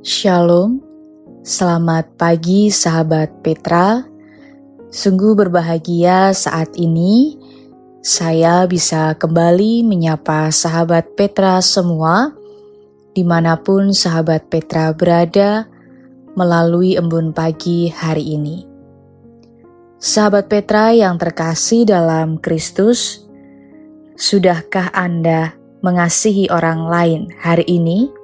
Shalom, selamat pagi sahabat Petra. Sungguh berbahagia saat ini saya bisa kembali menyapa sahabat Petra semua, dimanapun sahabat Petra berada melalui embun pagi hari ini. Sahabat Petra yang terkasih dalam Kristus, sudahkah Anda mengasihi orang lain hari ini?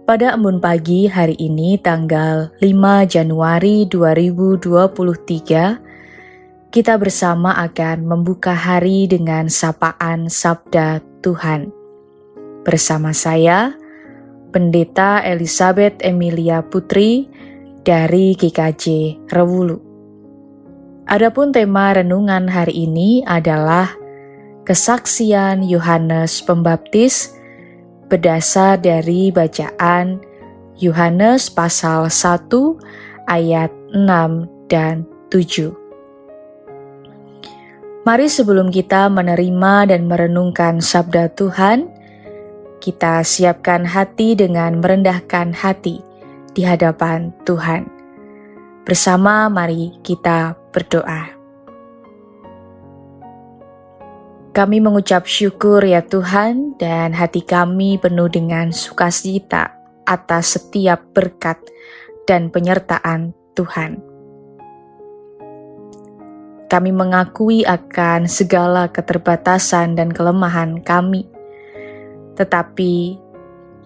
Pada embun pagi hari ini tanggal 5 Januari 2023, kita bersama akan membuka hari dengan sapaan Sabda Tuhan. Bersama saya, Pendeta Elizabeth Emilia Putri dari GKJ Rewulu. Adapun tema renungan hari ini adalah kesaksian Yohanes Pembaptis berdasar dari bacaan Yohanes pasal 1 ayat 6 dan 7. Mari sebelum kita menerima dan merenungkan sabda Tuhan, kita siapkan hati dengan merendahkan hati di hadapan Tuhan. Bersama mari kita berdoa. Kami mengucap syukur ya Tuhan, dan hati kami penuh dengan sukacita atas setiap berkat dan penyertaan Tuhan. Kami mengakui akan segala keterbatasan dan kelemahan kami, tetapi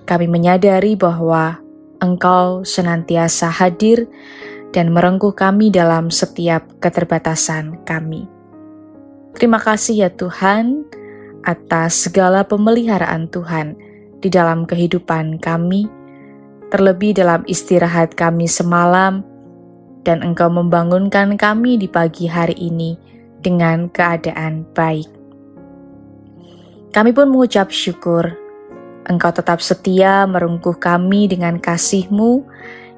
kami menyadari bahwa Engkau senantiasa hadir dan merengkuh kami dalam setiap keterbatasan kami. Terima kasih ya Tuhan atas segala pemeliharaan Tuhan di dalam kehidupan kami, terlebih dalam istirahat kami semalam, dan Engkau membangunkan kami di pagi hari ini dengan keadaan baik. Kami pun mengucap syukur, Engkau tetap setia merengkuh kami dengan kasih-Mu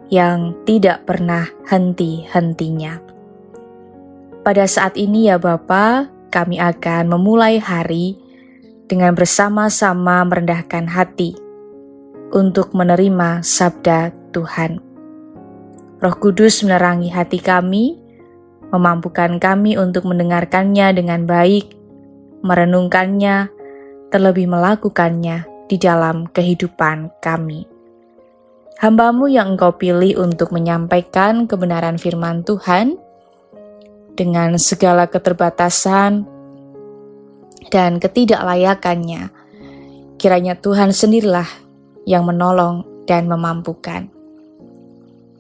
yang tidak pernah henti-hentinya. Pada saat ini ya Bapa, kami akan memulai hari dengan bersama-sama merendahkan hati untuk menerima sabda Tuhan. Roh Kudus menerangi hati kami, memampukan kami untuk mendengarkannya dengan baik, merenungkannya, terlebih melakukannya di dalam kehidupan kami. Hamba-Mu yang Engkau pilih untuk menyampaikan kebenaran firman Tuhan, dengan segala keterbatasan dan ketidaklayakannya, kiranya Tuhan sendirilah yang menolong dan memampukan.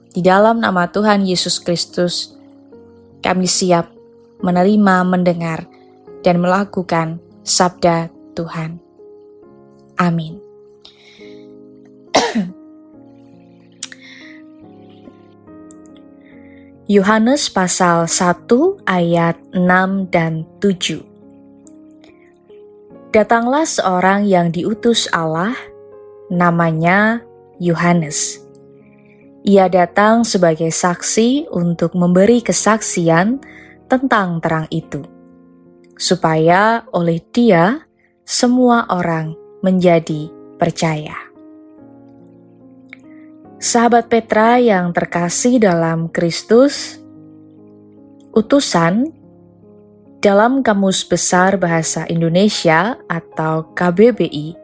Di dalam nama Tuhan Yesus Kristus, kami siap menerima, mendengar, dan melakukan sabda Tuhan. Amin. Yohanes pasal 1 ayat 6 dan 7. Datanglah seorang yang diutus Allah, namanya Yohanes. Ia datang sebagai saksi untuk memberi kesaksian tentang terang itu, supaya oleh dia semua orang menjadi percaya. Sahabat Petra yang terkasih dalam Kristus, utusan dalam Kamus Besar Bahasa Indonesia atau KBBI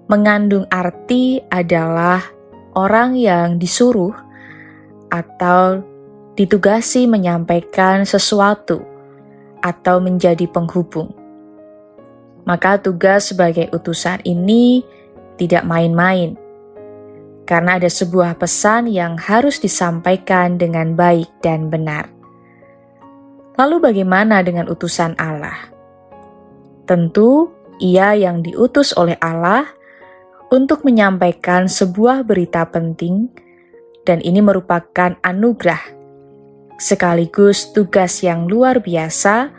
mengandung arti adalah orang yang disuruh atau ditugasi menyampaikan sesuatu atau menjadi penghubung. Maka tugas sebagai utusan ini tidak main-main, karena ada sebuah pesan yang harus disampaikan dengan baik dan benar. Lalu bagaimana dengan utusan Allah? Tentu ia yang diutus oleh Allah untuk menyampaikan sebuah berita penting, dan ini merupakan anugerah, sekaligus tugas yang luar biasa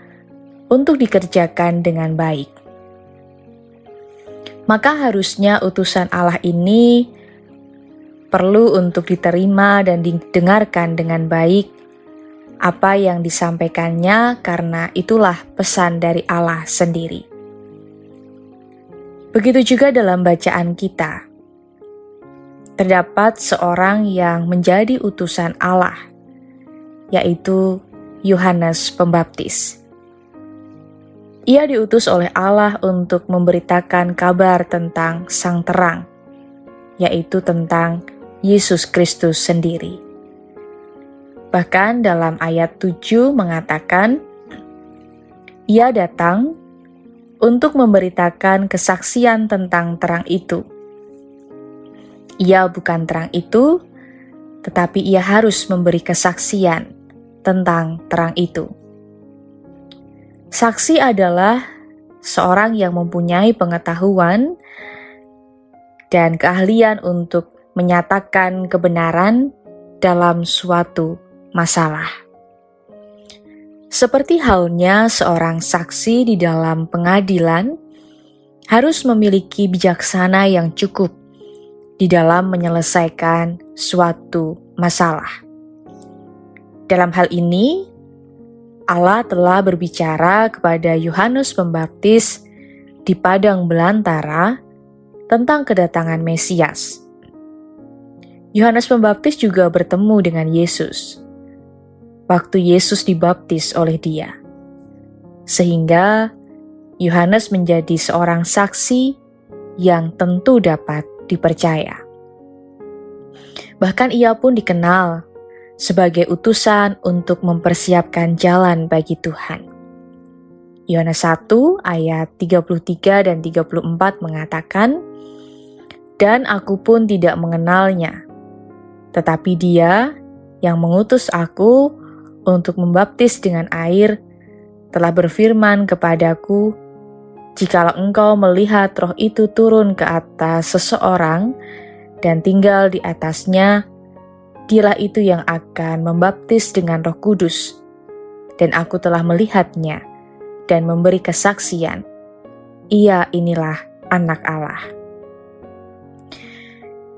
untuk dikerjakan dengan baik. Maka harusnya utusan Allah ini perlu untuk diterima dan didengarkan dengan baik apa yang disampaikannya, karena itulah pesan dari Allah sendiri. Begitu juga dalam bacaan kita. terdapat seorang yang menjadi utusan Allah, yaitu Yohanes Pembaptis. Ia diutus oleh Allah untuk memberitakan kabar tentang Sang Terang, yaitu tentang Yesus Kristus sendiri. Bahkan dalam ayat 7 mengatakan, ia datang untuk memberitakan kesaksian tentang terang itu. Ia bukan terang itu, tetapi ia harus memberi kesaksian tentang terang itu. Saksi adalah seorang yang mempunyai pengetahuan dan keahlian untuk menyatakan kebenaran dalam suatu masalah. Seperti halnya seorang saksi di dalam pengadilan harus memiliki bijaksana yang cukup di dalam menyelesaikan suatu masalah. Dalam hal ini, Allah telah berbicara kepada Yohanes Pembaptis di padang belantara tentang kedatangan Mesias. Yohanes Pembaptis juga bertemu dengan Yesus waktu Yesus dibaptis oleh dia, sehingga Yohanes menjadi seorang saksi yang tentu dapat dipercaya. Bahkan ia pun dikenal sebagai utusan untuk mempersiapkan jalan bagi Tuhan. Yohanes 1 ayat 33 dan 34 mengatakan, "Dan aku pun tidak mengenalnya, tetapi dia yang mengutus aku untuk membaptis dengan air telah berfirman kepadaku, jikalau engkau melihat roh itu turun ke atas seseorang dan tinggal di atasnya, dialah itu yang akan membaptis dengan Roh Kudus, dan aku telah melihatnya dan memberi kesaksian. Ia inilah Anak Allah."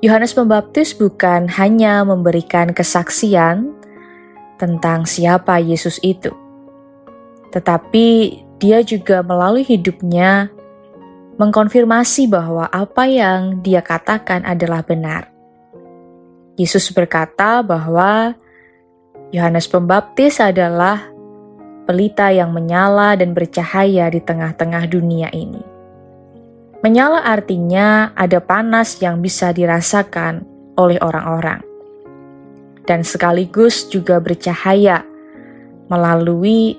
Yohanes Pembaptis bukan hanya memberikan kesaksian tentang siapa Yesus itu, tetapi dia juga melalui hidupnya mengkonfirmasi bahwa apa yang dia katakan adalah benar. Yesus berkata bahwa Yohanes Pembaptis adalah pelita yang menyala dan bercahaya di tengah-tengah dunia ini. Menyala artinya ada panas yang bisa dirasakan oleh orang-orang, dan sekaligus juga bercahaya melalui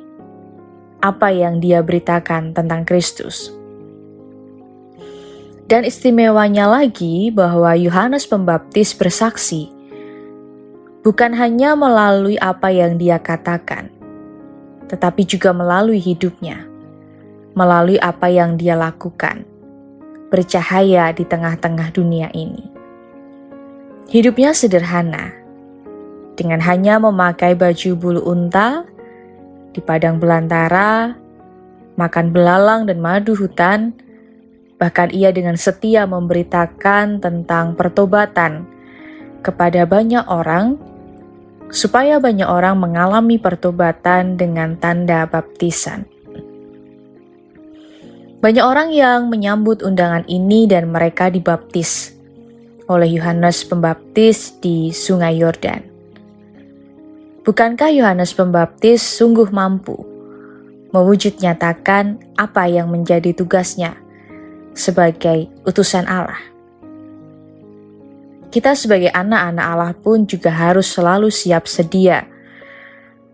apa yang dia beritakan tentang Kristus. Dan istimewanya lagi bahwa Yohanes Pembaptis bersaksi bukan hanya melalui apa yang dia katakan, tetapi juga melalui hidupnya, melalui apa yang dia lakukan, bercahaya di tengah-tengah dunia ini. Hidupnya sederhana, dengan hanya memakai baju bulu unta, di padang belantara, makan belalang dan madu hutan. Bahkan ia dengan setia memberitakan tentang pertobatan kepada banyak orang, supaya banyak orang mengalami pertobatan dengan tanda baptisan. Banyak orang yang menyambut undangan ini dan mereka dibaptis oleh Yohanes Pembaptis di Sungai Yordan. Bukankah Yohanes Pembaptis sungguh mampu mewujud nyatakan apa yang menjadi tugasnya sebagai utusan Allah? Kita sebagai anak-anak Allah pun juga harus selalu siap sedia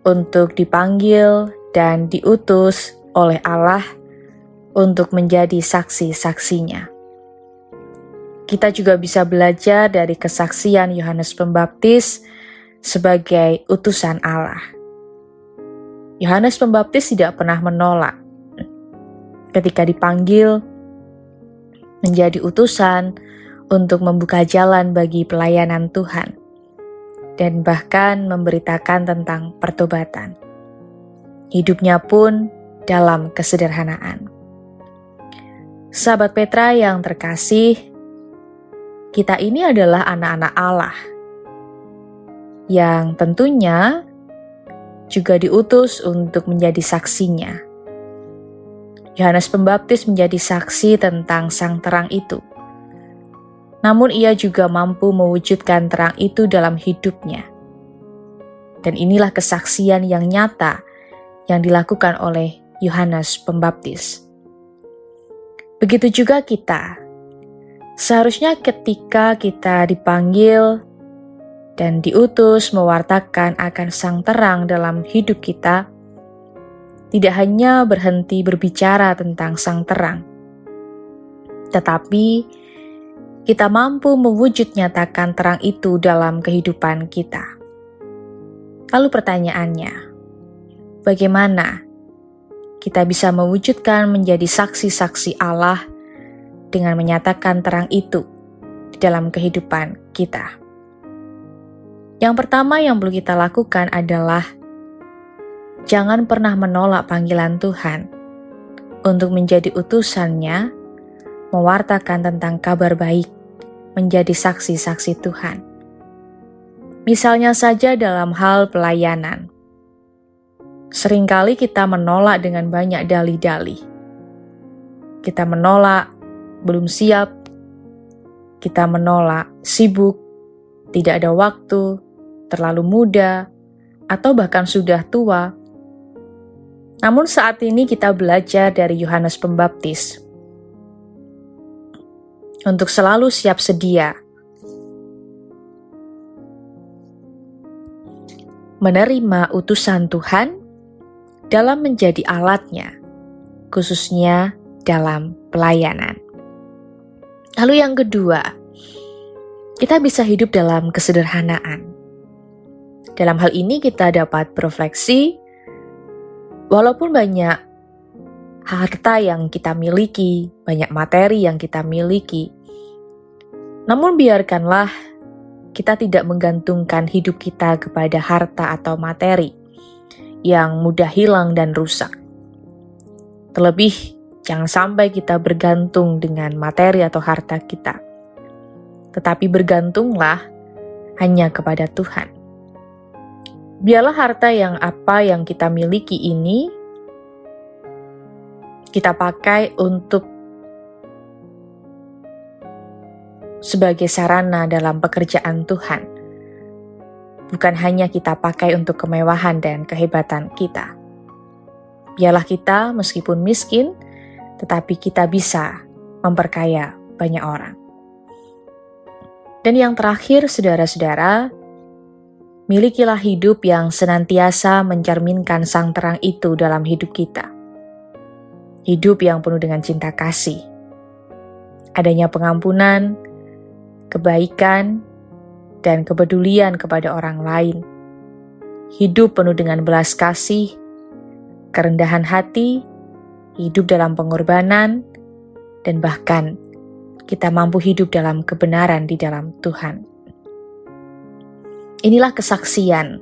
untuk dipanggil dan diutus oleh Allah untuk menjadi saksi-saksinya. Kita juga bisa belajar dari kesaksian Yohanes Pembaptis sebagai utusan Allah. Yohanes Pembaptis tidak pernah menolak ketika dipanggil menjadi utusan untuk membuka jalan bagi pelayanan Tuhan, dan bahkan memberitakan tentang pertobatan. Hidupnya pun dalam kesederhanaan. Sahabat Petra yang terkasih, kita ini adalah anak-anak Allah yang tentunya juga diutus untuk menjadi saksinya. Yohanes Pembaptis menjadi saksi tentang Sang Terang itu. namun ia juga mampu mewujudkan terang itu dalam hidupnya. Dan inilah kesaksian yang nyata yang dilakukan oleh Yohanes Pembaptis. Begitu juga kita. Seharusnya ketika kita dipanggil dan diutus mewartakan akan sang terang dalam hidup kita, tidak hanya berhenti berbicara tentang sang terang, tetapi kita mampu mewujud nyatakan terang itu dalam kehidupan kita. Lalu pertanyaannya, bagaimana kita bisa mewujudkan menjadi saksi-saksi Allah dengan menyatakan terang itu di dalam kehidupan kita? Yang pertama yang perlu kita lakukan adalah jangan pernah menolak panggilan Tuhan untuk menjadi utusannya, mewartakan tentang kabar baik, menjadi saksi-saksi Tuhan. Misalnya saja dalam hal pelayanan. Seringkali kita menolak dengan banyak dalih-dalih. Kita menolak belum siap, kita menolak sibuk, tidak ada waktu, terlalu muda, atau bahkan sudah tua. Namun saat ini kita belajar dari Yohanes Pembaptis untuk selalu siap sedia menerima utusan Tuhan dalam menjadi alatnya, khususnya dalam pelayanan. Lalu yang kedua, kita bisa hidup dalam kesederhanaan. Dalam hal ini kita dapat berefleksi, walaupun banyak harta yang kita miliki, banyak materi yang kita miliki, namun biarkanlah kita tidak menggantungkan hidup kita kepada harta atau materi yang mudah hilang dan rusak. Terlebih, jangan sampai kita bergantung dengan materi atau harta kita, tetapi bergantunglah hanya kepada Tuhan. Biarlah harta yang kita miliki ini kita pakai untuk sebagai sarana dalam pekerjaan Tuhan. Bukan hanya kita pakai untuk kemewahan dan kehebatan kita. Biarlah kita meskipun miskin, tetapi kita bisa memperkaya banyak orang. Dan yang terakhir, saudara-saudara, milikilah hidup yang senantiasa mencerminkan sang terang itu dalam hidup kita. Hidup yang penuh dengan cinta kasih, adanya pengampunan, kebaikan, dan kepedulian kepada orang lain. Hidup penuh dengan belas kasih, kerendahan hati, hidup dalam pengorbanan, dan bahkan kita mampu hidup dalam kebenaran di dalam Tuhan. Inilah kesaksian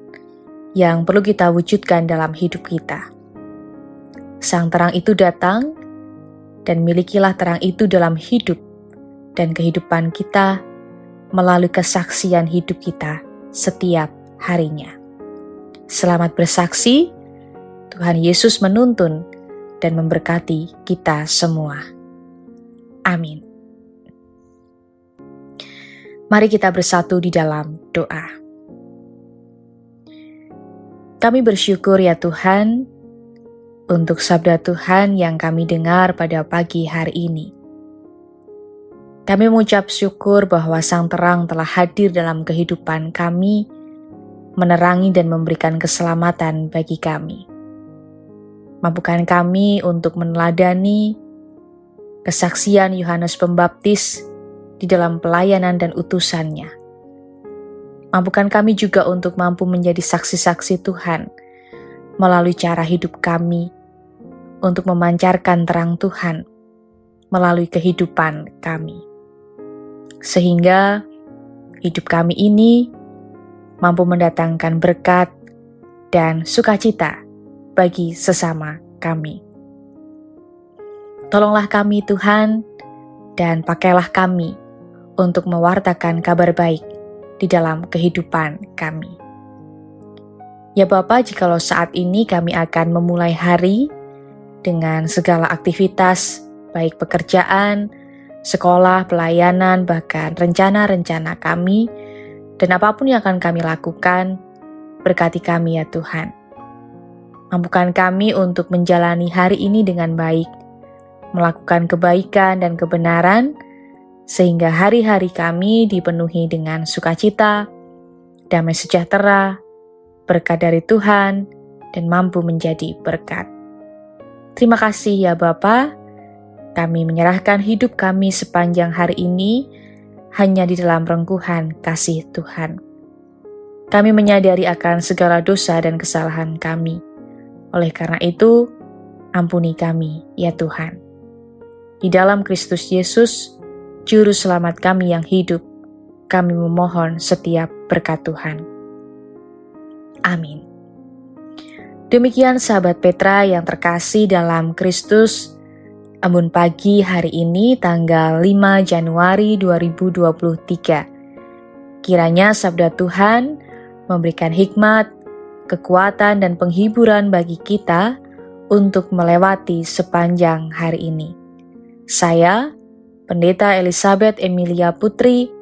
yang perlu kita wujudkan dalam hidup kita. Sang terang itu datang, dan milikilah terang itu dalam hidup dan kehidupan kita melalui kesaksian hidup kita setiap harinya. Selamat bersaksi, Tuhan Yesus menuntun dan memberkati kita semua. Amin. Mari kita bersatu di dalam doa. Kami bersyukur ya Tuhan, untuk sabda Tuhan yang kami dengar pada pagi hari ini. Kami mengucap syukur bahwa sang terang telah hadir dalam kehidupan kami, menerangi dan memberikan keselamatan bagi kami. Mampukan kami untuk meneladani kesaksian Yohanes Pembaptis di dalam pelayanan dan utusannya. Mampukan kami juga untuk mampu menjadi saksi-saksi Tuhan melalui cara hidup kami, untuk memancarkan terang Tuhan melalui kehidupan kami. Sehingga hidup kami ini mampu mendatangkan berkat dan sukacita bagi sesama kami. Tolonglah kami Tuhan, dan pakailah kami untuk mewartakan kabar baik di dalam kehidupan kami. Ya Bapa, jikalau saat ini kami akan memulai hari dengan segala aktivitas, baik pekerjaan, sekolah, pelayanan, bahkan rencana-rencana kami, dan apapun yang akan kami lakukan, berkati kami ya Tuhan. Mampukan kami untuk menjalani hari ini dengan baik, melakukan kebaikan dan kebenaran, sehingga hari-hari kami dipenuhi dengan sukacita, damai sejahtera, berkat dari Tuhan, dan mampu menjadi berkat. Terima kasih ya Bapa. Kami menyerahkan hidup kami sepanjang hari ini hanya di dalam rengkuhan kasih Tuhan. Kami menyadari akan segala dosa dan kesalahan kami. Oleh karena itu, ampuni kami ya Tuhan. Di dalam Kristus Yesus, Juru Selamat kami yang hidup, kami memohon setiap berkat Tuhan. Amin. Demikian sahabat Petra yang terkasih dalam Kristus, Embun Pagi hari ini tanggal 5 Januari 2023. Kiranya sabda Tuhan memberikan hikmat, kekuatan dan penghiburan bagi kita untuk melewati sepanjang hari ini. Saya, Pendeta Elizabeth Emilia Putri,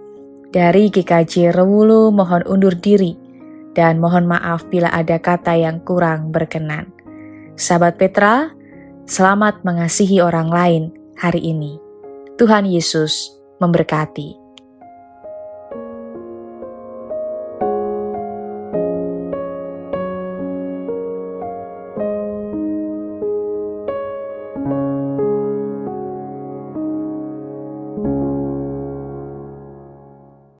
dari GKJ Rewulu mohon undur diri dan mohon maaf bila ada kata yang kurang berkenan. Sahabat Petra, selamat mengasihi orang lain hari ini. Tuhan Yesus memberkati.